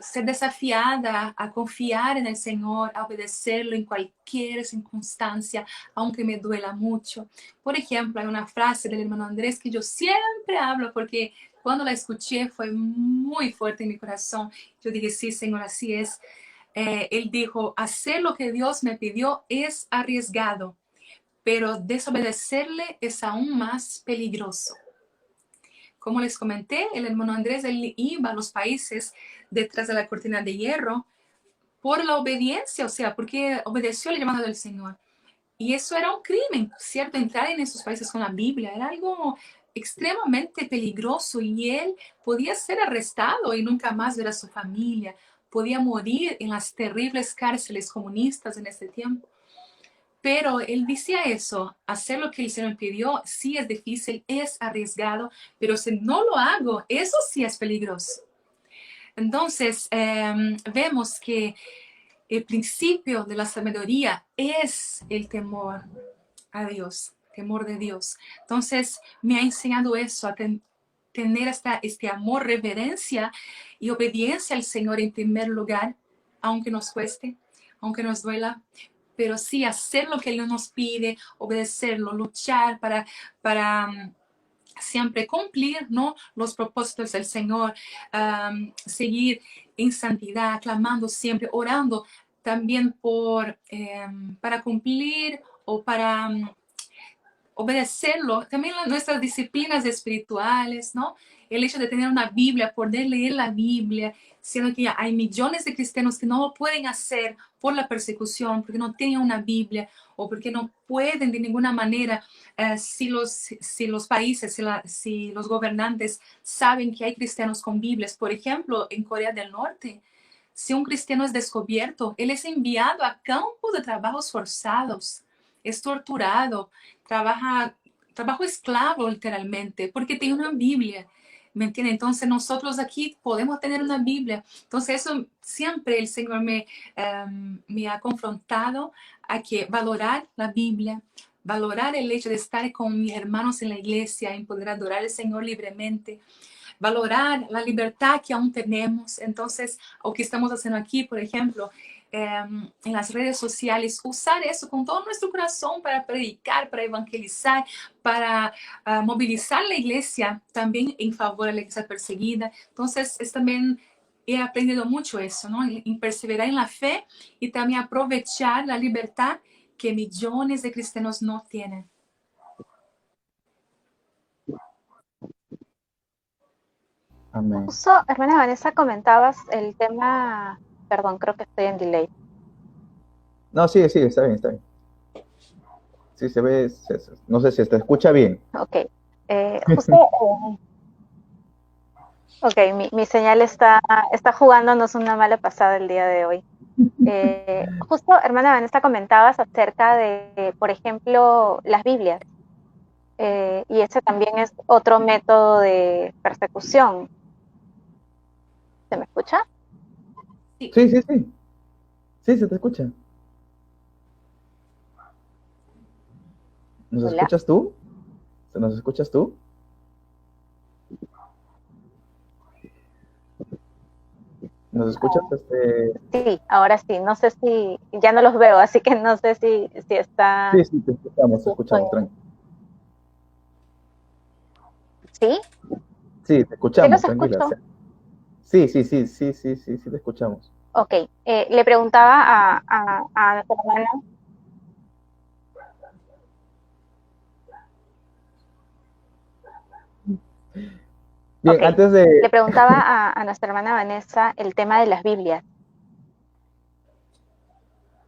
Ser desafiada a confiar en el Señor, a obedecerlo en cualquier circunstancia, aunque me duela mucho. Por ejemplo, hay una frase del hermano Andrés que yo siempre hablo porque cuando la escuché fue muy fuerte en mi corazón. Yo dije, sí, Señor, así es. Él dijo, hacer lo que Dios me pidió es arriesgado, pero desobedecerle es aún más peligroso. Como les comenté, el hermano Andrés, él iba a los países detrás de la cortina de hierro por la obediencia, o sea, porque obedeció el llamado del Señor. Y eso era un crimen, ¿cierto? Entrar en esos países con la Biblia era algo extremadamente peligroso y él podía ser arrestado y nunca más ver a su familia, podía morir en las terribles cárceles comunistas en ese tiempo. Pero él decía eso, hacer lo que el Señor pidió sí es difícil, es arriesgado, pero si no lo hago, eso sí es peligroso. Entonces, vemos que el principio de la sabiduría es el temor a Dios, temor de Dios. Entonces, me ha enseñado eso, a tener este amor, reverencia y obediencia al Señor en primer lugar, aunque nos cueste, aunque nos duela, pero sí hacer lo que Él nos pide, obedecerlo, luchar para siempre cumplir, ¿no?, los propósitos del Señor, seguir en santidad, clamando siempre, orando también para cumplir o para obedecerlo. También nuestras disciplinas espirituales, ¿no? El hecho de tener una Biblia, poder leer la Biblia, siendo que hay millones de cristianos que no lo pueden hacer por la persecución, porque no tienen una Biblia o porque no pueden de ninguna manera, si los países, si los gobernantes saben que hay cristianos con Biblias. Por ejemplo, en Corea del Norte, si un cristiano es descubierto, él es enviado a campos de trabajos forzados, es torturado, trabaja trabajo esclavo literalmente, porque tengo una Biblia. ¿Me entiende? Entonces nosotros aquí podemos tener una Biblia. Entonces eso siempre el Señor me ha confrontado a que valorar la Biblia, valorar el hecho de estar con mis hermanos en la iglesia, en poder adorar al Señor libremente, valorar la libertad que aún tenemos. Entonces, lo que estamos haciendo aquí, por ejemplo, en las redes sociales, usar eso con todo nuestro corazón para predicar, para evangelizar, para movilizar la iglesia también en favor de la iglesia perseguida. Entonces, es también he aprendido mucho eso, ¿no? En perseverar en la fe y también aprovechar la libertad que millones de cristianos no tienen. Amén. Justo, hermana Vanessa, comentabas el tema, perdón, creo que estoy en delay. No, sigue, sigue, está bien, está bien. Sí, se ve, no sé si te escucha bien. Ok, justo, ok, mi señal está jugándonos una mala pasada el día de hoy. Justo, hermana Vanessa, comentabas acerca de, por ejemplo, las Biblias, y ese también es otro método de persecución. ¿Se me escucha? Sí. Sí, sí, sí. Sí, se te escucha. ¿Nos Hola. escuchas tú? ¿Nos escuchas tú? ¿Nos escuchas? Sí, ahora sí. No sé si, ya no los veo, así que no sé si está. Sí, sí, te Si estoy, escuchamos, tranquilo. ¿sí? Sí, te Sí los escuchamos, tranquila. escucho. Sí, sí, sí, sí, sí, sí, sí, te escuchamos. Ok. Le preguntaba a nuestra hermana. Bien, Ok. antes Le de... preguntaba a nuestra hermana Vanessa el tema de las Biblias.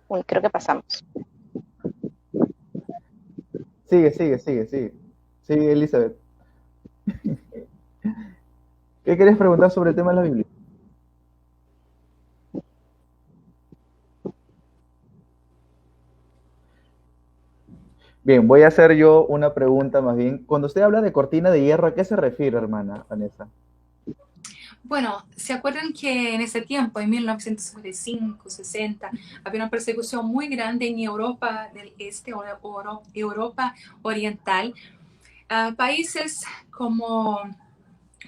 Uy, creo que pasamos. Sigue, sigue, sigue, sigue. Sigue, Elizabeth. ¿Qué querías preguntar sobre el tema de la Biblia? Bien, voy a hacer yo una pregunta más bien. Cuando usted habla de cortina de hierro, ¿a qué se refiere, hermana Vanessa? Bueno, ¿se acuerdan que en ese tiempo, en 1955, 60, había una persecución muy grande en Europa del Este, Europa Oriental? Países como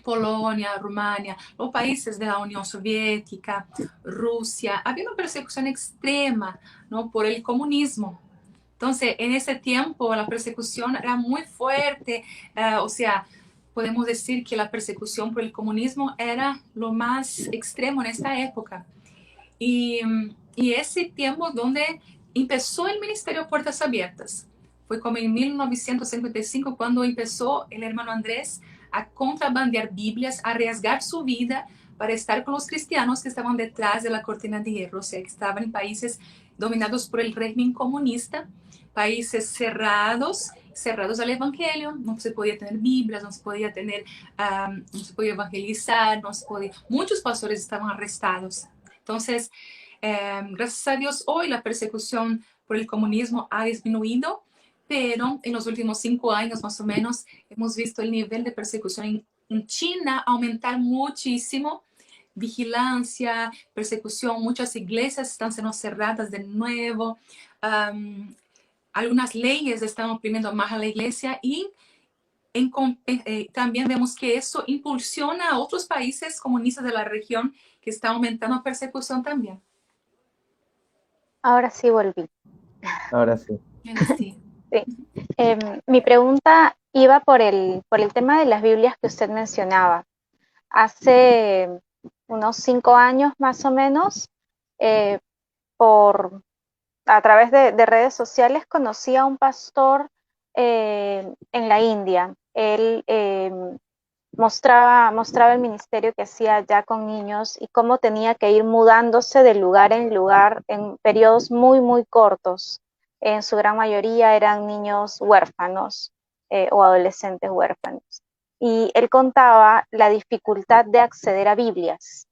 Polonia, Rumania, los países de la Unión Soviética, Rusia, había una persecución extrema, ¿no? Por el comunismo. Entonces, en ese tiempo la persecución era muy fuerte, o sea, podemos decir que la persecución por el comunismo era lo más extremo en esta época. Y, y ese tiempo donde empezó el Ministerio Puertas Abiertas. Fue como en 1955 cuando empezó el hermano Andrés a contrabandear Biblias, a arriesgar su vida para estar con los cristianos que estaban detrás de la cortina de hierro, o sea, que estaban en países dominados por el régimen comunista, países cerrados, cerrados al evangelio, no se podía tener Biblias, no se podía tener, no se podía evangelizar, no se podía, muchos pastores estaban arrestados. Entonces, gracias a Dios, hoy la persecución por el comunismo ha disminuido, pero en los últimos 5 años más o menos hemos visto el nivel de persecución en China aumentar muchísimo. Vigilancia, persecución, muchas iglesias están siendo cerradas de nuevo, algunas leyes están oprimiendo más a la iglesia y también vemos que eso impulsiona a otros países comunistas de la región que está aumentando la persecución también. Ahora sí volví. Ahora sí. Sí. Sí. Mi pregunta iba por el tema de las Biblias que usted mencionaba. Hace unos 5 años más o menos, eh, por, a través de redes sociales, conocí a un pastor en la India. Él mostraba el ministerio que hacía ya con niños y cómo tenía que ir mudándose de lugar en lugar en periodos muy, muy cortos. En su gran mayoría eran niños huérfanos, o adolescentes huérfanos. Y él contaba la dificultad de acceder a Biblias.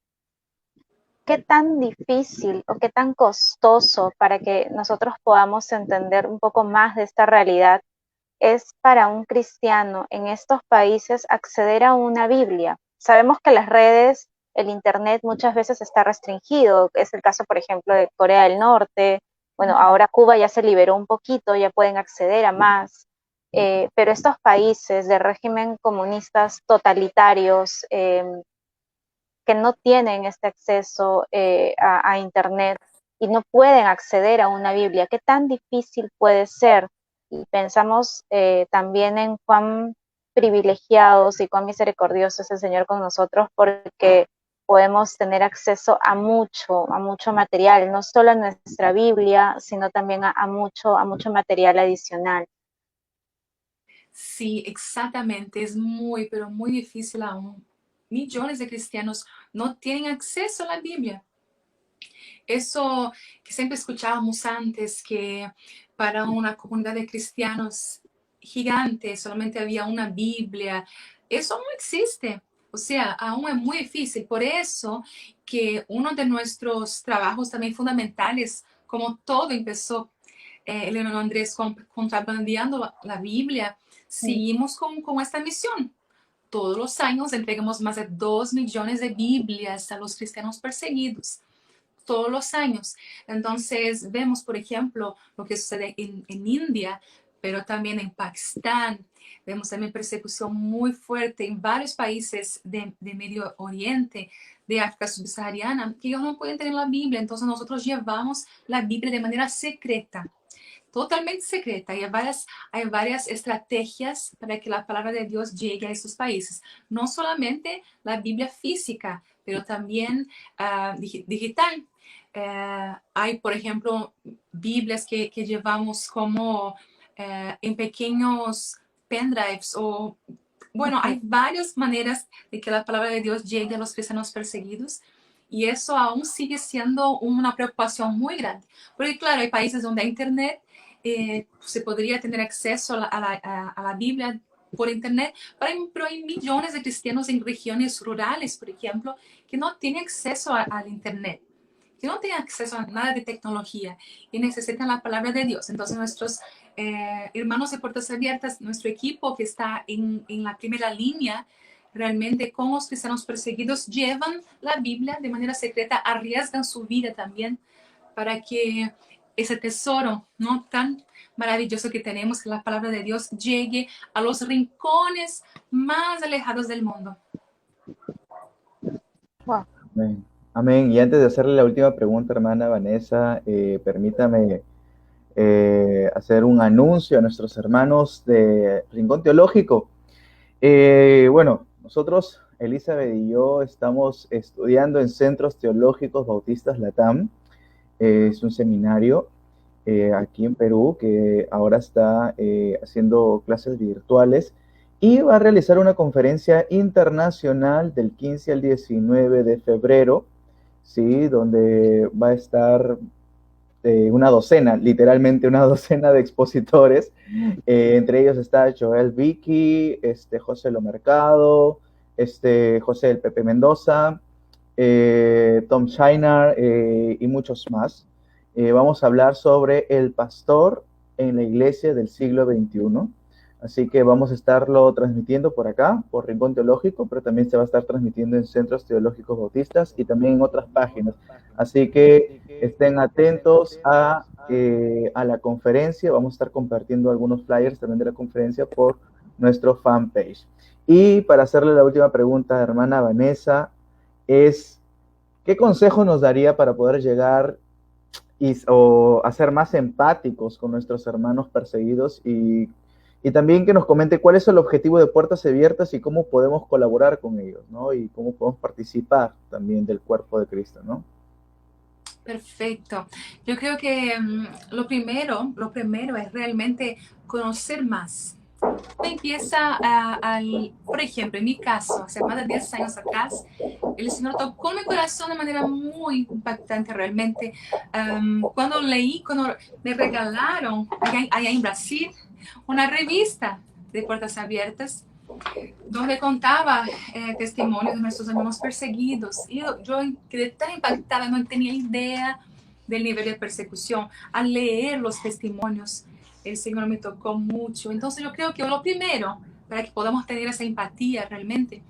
¿Qué tan difícil o qué tan costoso, para que nosotros podamos entender un poco más de esta realidad, es para un cristiano en estos países acceder a una Biblia? Sabemos que las redes, el Internet muchas veces está restringido. Es el caso, por ejemplo, de Corea del Norte. Bueno, ahora Cuba ya se liberó un poquito, ya pueden acceder a más. Pero estos países de régimen comunistas totalitarios que no tienen este acceso a Internet y no pueden acceder a una Biblia, ¿qué tan difícil puede ser? Y pensamos también en cuán privilegiados y cuán misericordioso es el Señor con nosotros, porque podemos tener acceso a mucho material, no solo a nuestra Biblia, sino también a mucho material adicional. Sí, exactamente. Es muy, pero muy difícil aún. Millones de cristianos no tienen acceso a la Biblia. Eso que siempre escuchábamos antes, que para una comunidad de cristianos gigante solamente había una Biblia, eso no existe. O sea, aún es muy difícil. Por eso que uno de nuestros trabajos también fundamentales, como todo empezó, el hermano Andrés contrabandeando la Biblia, seguimos con esta misión. Todos los años entregamos más de 2 millones de Biblias a los cristianos perseguidos todos los años. Entonces vemos, por ejemplo, lo que sucede en India, pero también en Pakistán. Vemos también persecución muy fuerte en varios países de Medio Oriente, de África subsahariana, que ellos no pueden tener la Biblia. Entonces nosotros llevamos la Biblia de manera secreta, totalmente secreta. Y hay varias estrategias para que la palabra de Dios llegue a estos países. No solamente la Biblia física, pero también digital. Hay, por ejemplo, Biblias que llevamos como en pequeños pendrives o, bueno, hay varias maneras de que la palabra de Dios llegue a los cristianos perseguidos. Y eso aún sigue siendo una preocupación muy grande. Porque claro, hay países donde hay internet, se podría tener acceso a la Biblia por internet, pero hay millones de cristianos en regiones rurales, por ejemplo, que no tienen acceso al internet, que no tienen acceso a nada de tecnología y necesitan la palabra de Dios. Entonces nuestros hermanos de Puertas Abiertas, nuestro equipo que está en la primera línea, realmente con los cristianos perseguidos, llevan la Biblia de manera secreta, arriesgan su vida también para que ese tesoro no tan maravilloso que tenemos, que la palabra de Dios, llegue a los rincones más alejados del mundo. Wow. Amén. Amén. Y antes de hacerle la última pregunta, hermana Vanessa, permítame hacer un anuncio a nuestros hermanos de Rincón Teológico. Bueno, nosotros, Elizabeth y yo, estamos estudiando en Centros Teológicos Bautistas Latam. Es un seminario aquí en Perú que ahora está haciendo clases virtuales y va a realizar una conferencia internacional del 15 al 19 de febrero, ¿sí? Donde va a estar una docena, literalmente una docena de expositores. Entre ellos está Joel Vicky, José Lo Mercado, José el Pepe Mendoza, Tom Shinar y muchos más. Vamos a hablar sobre el pastor en la iglesia del siglo XXI. Así que vamos a estarlo transmitiendo por acá, por Rincón Teológico, pero también se va a estar transmitiendo en Centros Teológicos Bautistas y también en otras páginas. Así que estén atentos a la conferencia. Vamos a estar compartiendo algunos flyers también de la conferencia por nuestro fanpage. Y para hacerle la última pregunta, hermana Vanessa, es, ¿qué consejo nos daría para poder llegar o a ser más empáticos con nuestros hermanos perseguidos y también que nos comente cuál es el objetivo de Puertas Abiertas y cómo podemos colaborar con ellos, ¿no? Y cómo podemos participar también del cuerpo de Cristo, ¿no? Perfecto. Yo creo que lo primero es realmente conocer más. Empieza por ejemplo, en mi caso, hace más de 10 años atrás, el Señor tocó mi corazón de manera muy impactante realmente. Cuando me regalaron allá en Brasil una revista de Puertas Abiertas, donde contaba testimonios de nuestros hermanos perseguidos. Y yo quedé tan impactada, no tenía idea del nivel de persecución. Al leer los testimonios, el Señor me tocó mucho. Entonces yo creo que lo primero, para que podamos tener esa empatía realmente,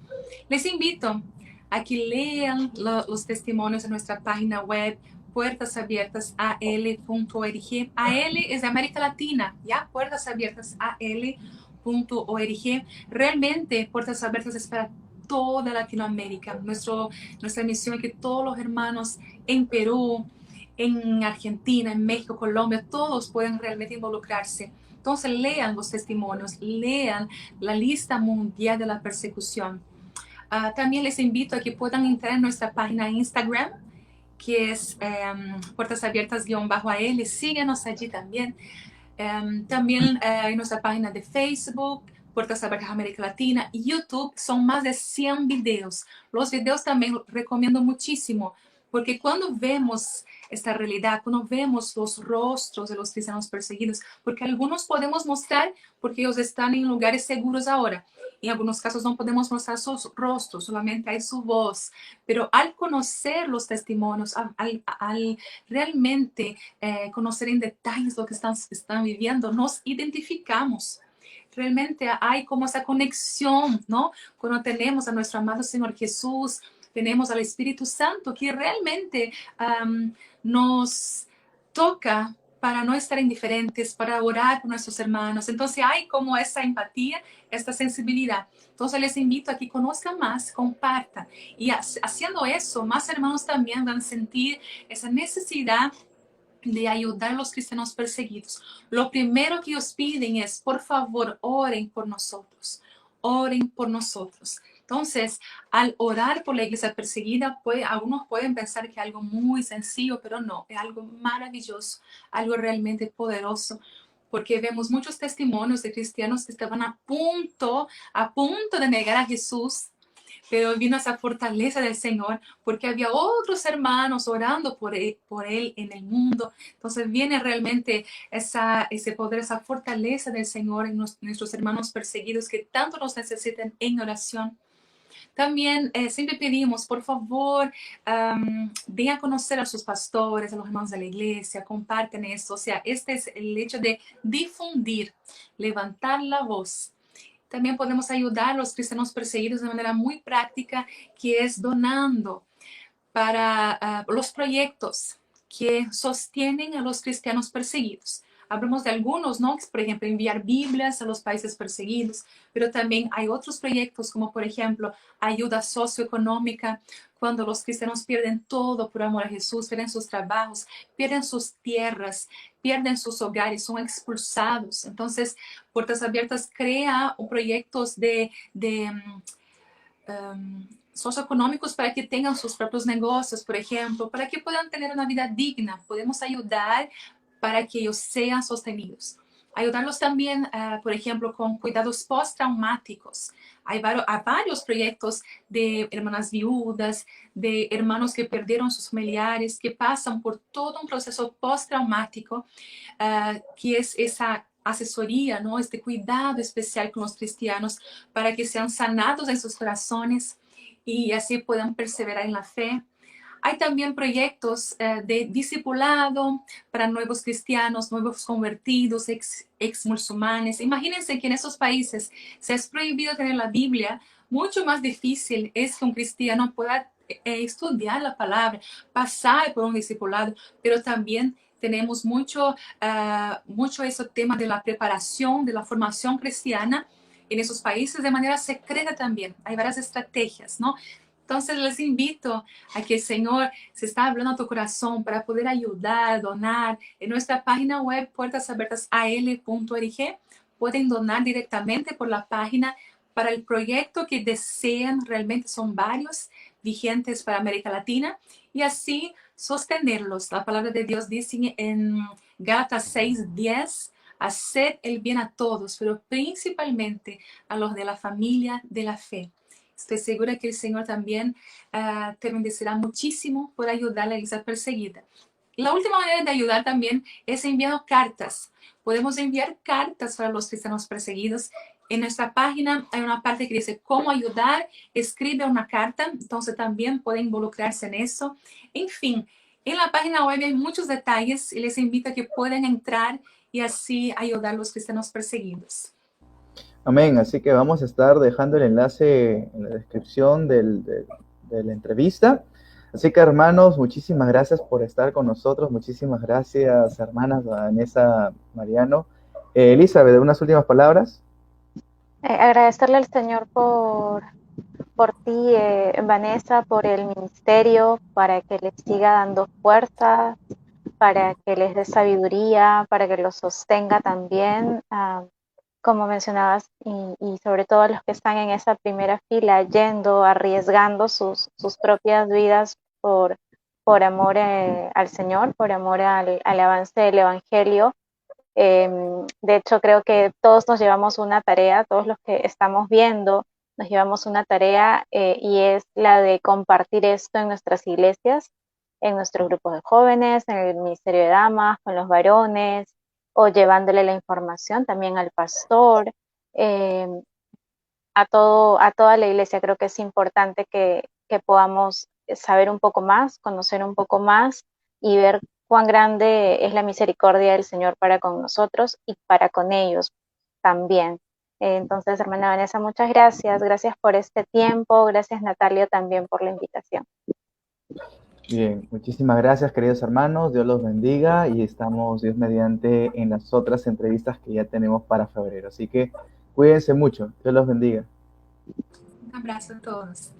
les invito a que lean los testimonios en nuestra página web puertasabiertasal.org. AL es de América Latina, ¿ya? Puertasabiertasal.org. Realmente Puertas Abiertas es para toda Latinoamérica. Nuestra misión es que todos los hermanos en Perú, en Argentina, en México, Colombia, todos pueden realmente involucrarse. Entonces lean los testimonios, lean la lista mundial de la persecución. También les invito a que puedan entrar en nuestra página de Instagram, que es Puertas Abiertas-AL. Síguenos allí también. También en nuestra página de Facebook, Puertas Abiertas América Latina, y YouTube, son más de 100 videos. Los videos también recomiendo muchísimo, porque cuando vemos esta realidad, cuando vemos los rostros de los cristianos perseguidos, porque algunos podemos mostrar porque ellos están en lugares seguros ahora. En algunos casos no podemos mostrar sus rostros, solamente hay su voz. Pero al conocer los testimonios, al realmente conocer en detalles lo que están viviendo, nos identificamos. Realmente hay como esa conexión, ¿no? Cuando tenemos a nuestro amado Señor Jesús, tenemos al Espíritu Santo que realmente nos toca para no estar indiferentes, para orar por nuestros hermanos. Entonces hay como esa empatía, esta sensibilidad. Entonces les invito a que conozcan más, compartan. Y haciendo eso, más hermanos también van a sentir esa necesidad de ayudar a los cristianos perseguidos. Lo primero que ellos piden es, por favor, oren por nosotros. Oren por nosotros. Entonces, al orar por la iglesia perseguida, algunos pueden pensar que es algo muy sencillo, pero no, es algo maravilloso, algo realmente poderoso, porque vemos muchos testimonios de cristianos que estaban a punto de negar a Jesús, pero vino esa fortaleza del Señor porque había otros hermanos orando por él en el mundo. Entonces viene realmente ese poder, esa fortaleza del Señor en nuestros hermanos perseguidos que tanto nos necesitan en oración. También siempre pedimos, por favor, den a conocer a sus pastores, a los hermanos de la iglesia, comparten esto. O sea, este es el hecho de difundir, levantar la voz. También podemos ayudar a los cristianos perseguidos de manera muy práctica, que es donando para los proyectos que sostienen a los cristianos perseguidos. Hablamos de algunos, ¿no? Por ejemplo, enviar Biblias a los países perseguidos, pero también hay otros proyectos como, por ejemplo, ayuda socioeconómica, cuando los cristianos pierden todo por amor a Jesús, pierden sus trabajos, pierden sus tierras, pierden sus hogares, son expulsados. Entonces, Puertas Abiertas crea proyectos socioeconómicos para que tengan sus propios negocios, por ejemplo, para que puedan tener una vida digna. Podemos ayudar para que ellos sean sostenidos. Ayudarlos también, por ejemplo, con cuidados postraumáticos. Hay varios proyectos de hermanas viudas, de hermanos que perdieron sus familiares, que pasan por todo un proceso postraumático, que es esa asesoría, ¿no? Este cuidado especial con los cristianos para que sean sanados en sus corazones y así puedan perseverar en la fe. Hay también proyectos de discipulado para nuevos cristianos, nuevos convertidos, ex musulmanes. Imagínense que en esos países se es prohibido tener la Biblia. Mucho más difícil es que un cristiano pueda estudiar la palabra, pasar por un discipulado, pero también tenemos mucho ese tema de la preparación, de la formación cristiana en esos países de manera secreta también. Hay varias estrategias, ¿no? Entonces les invito a que el Señor se está hablando a tu corazón para poder ayudar, donar. En nuestra página web puertasabiertasal.org pueden donar directamente por la página para el proyecto que desean. Realmente son varios vigentes para América Latina y así sostenerlos. La palabra de Dios dice en Gálatas 6:10, hacer el bien a todos, pero principalmente a los de la familia de la fe. Estoy segura que el Señor también te bendecirá muchísimo por ayudar a la iglesia perseguida. La última manera de ayudar también es enviando cartas. Podemos enviar cartas para los cristianos perseguidos. En nuestra página hay una parte que dice cómo ayudar. Escribe una carta, entonces también pueden involucrarse en eso. En fin, en la página web hay muchos detalles y les invito a que puedan entrar y así ayudar a los cristianos perseguidos. Amén. Así que vamos a estar dejando el enlace en la descripción de la entrevista. Así que hermanos, muchísimas gracias por estar con nosotros. Muchísimas gracias, hermanas Vanessa, Mariano. Elizabeth, unas últimas palabras. Agradecerle al Señor por ti, Vanessa, por el ministerio, para que les siga dando fuerza, para que les dé sabiduría, para que los sostenga también, como mencionabas, y sobre todo a los que están en esa primera fila, yendo, arriesgando sus propias vidas por amor al Señor, por amor al avance del Evangelio. De hecho, creo que todos nos llevamos una tarea, todos los que estamos viendo, nos llevamos una tarea y es la de compartir esto en nuestras iglesias, en nuestros grupos de jóvenes, en el ministerio de damas, con los varones, o llevándole la información también al pastor, eh, a toda la iglesia. Creo que es importante que podamos saber un poco más, conocer un poco más y ver cuán grande es la misericordia del Señor para con nosotros y para con ellos también. Entonces, hermana Vanessa, muchas gracias. Gracias por este tiempo. Gracias, Natalia, también por la invitación. Bien, muchísimas gracias, queridos hermanos. Dios los bendiga y estamos, Dios mediante, en las otras entrevistas que ya tenemos para febrero. Así que cuídense mucho. Dios los bendiga. Un abrazo a todos.